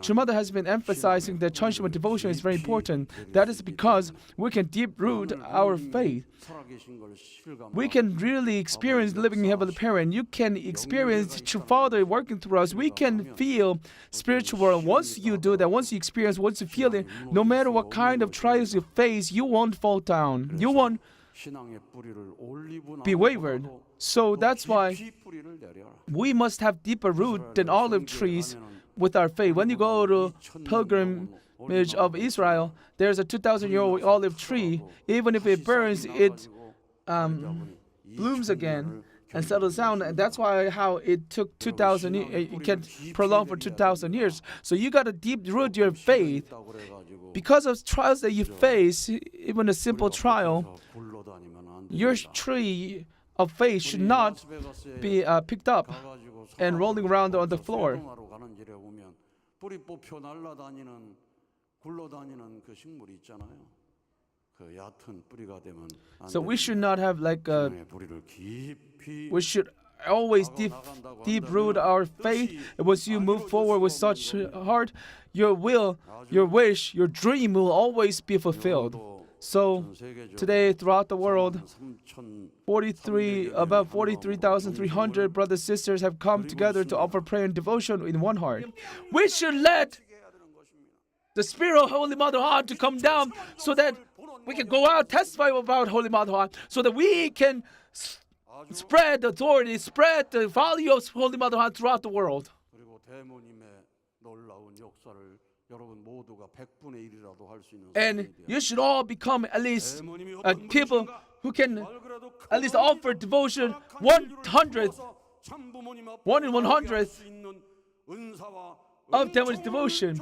True Mother has been emphasizing that Cheonshimwon devotion is very important. That is because we can deep root our faith. We can really experience living in Heavenly Parent. You can experience True Father working through us. We can feel spiritual world. Once you do that, once you experience, once you feel it, no matter what kind of trials you face, you won't fall down. You won't be wavered. So that's why we must have deeper root than olive trees with our faith. When you go to pilgrimage of Israel, there's a 2,000-year-old olive tree. Even if it burns, it blooms again and settles down. And that's why how it took 2,000 years. It can prolong for 2,000 years. So you got to deep root your faith. Because of trials that you face, even a simple trial, your tree of faith should not be picked up and rolling around on the floor. So we should not have we should always deep root our faith. And once you move forward with such heart, your will, your wish, your dream will always be fulfilled. So today throughout the world, about 43,300 brothers and sisters have come together to offer prayer and devotion in one heart. We should let the Spirit of Holy Mother Heart to come down so that we can go out testify about Holy Mother Heart, so that we can spread the authority, spread the value of Holy Mother Heart throughout the world. And you should all become at least people who can at least offer devotion 1/100th of Demon's devotion.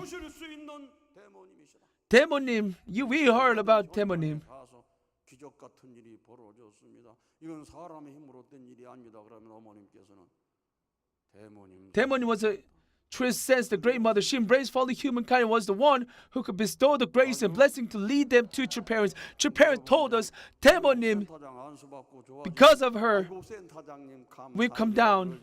Demo님, we heard about Demo님. Demo님 was a true sense, the great mother. She embraced fallen humankind and was the one who could bestow the grace and blessing to lead them to true parents. True parents told us, Demo님, because of her, we've come down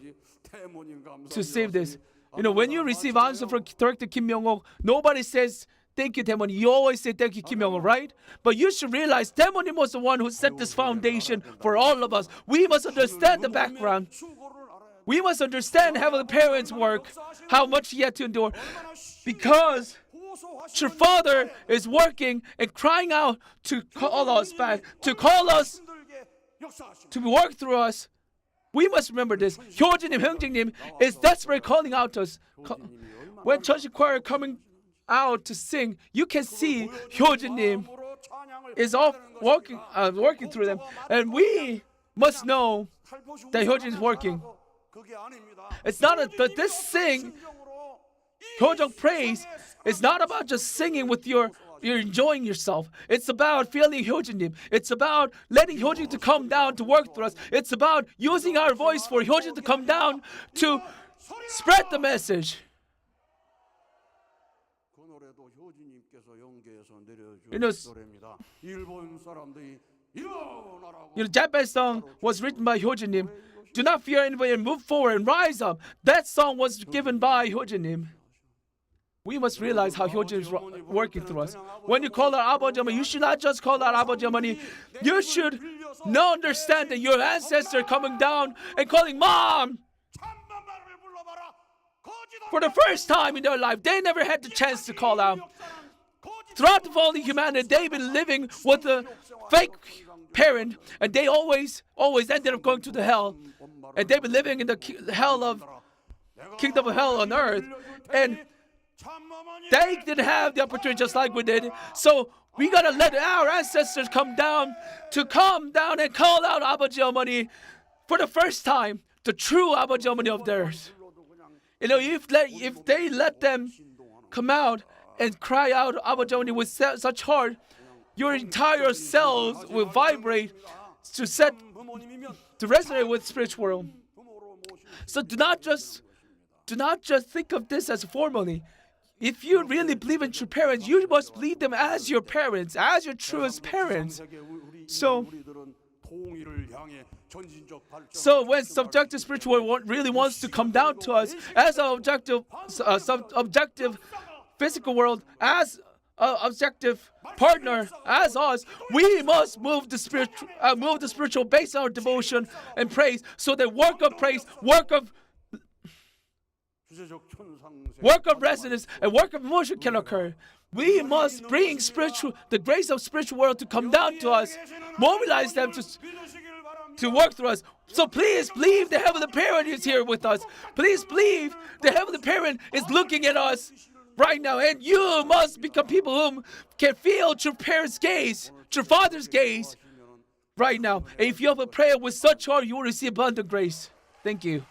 to save this. You know, when you receive answer from Director Kim Myung-ok, nobody says, thank you, Demonim. You always say thank you, Kim Myung-ok, right? But you should realize Demonim was the one who set this foundation for all of us. We must understand the background. We must understand Heavenly Parents' work, how much He had to endure. Because True Father is working and crying out to call us back, to call us, to work through us. We must remember this. Hyojinim, Hyungjinim is desperately calling out to us. When Cheonshim choir coming out to sing, you can see Hyojinim is all working through them. And we must know that Hyojin is working. It's not this sing, Hyojong praise, it's not about just singing with you're enjoying yourself. It's about feeling Hyojinim. It's about letting Hyojin to come down to work through us. It's about using our voice for Hyojin to come down to spread the message. You know, Japanese song was written by Hyojinim. Do not fear anybody and move forward and rise up. That song was given by Hyojinim. We must realize how Hyojin is working through us. When you call out Abaji Amani, you should not just call out Abaji Amani. You should now understand that your ancestors coming down and calling Mom. For the first time in their life, they never had the chance to call out. Throughout the fallen humanity, they've been living with a fake parent, and they always ended up going to the hell. And they've been living in the kingdom of hell on earth. And they didn't have the opportunity just like we did. So we gotta let our ancestors come down and call out Abaji Amani for the first time, the true Abaji Amani of theirs. You know, if they let them come out and cry out Abaji Amani with such heart, your entire cells will vibrate to resonate with spiritual world. So do not just think of this as a formally. If you really believe in true parents, you must believe them as your parents, as your truest parents. So So when subjective spiritual world really wants to come down to us as an objective physical world, as an objective partner, as us, we must move the spiritual based on our devotion and praise, so that work of praise, work of resonance, and work of emotion can occur. We must bring the grace of spiritual world to come down to us, mobilize them to work through us. So please believe the Heavenly Parent is here with us. Please believe the Heavenly Parent is looking at us right now, and you must become people who can feel your parents' gaze, your Father's gaze right now. And if you have a prayer with such heart, you will receive abundant grace. Thank you.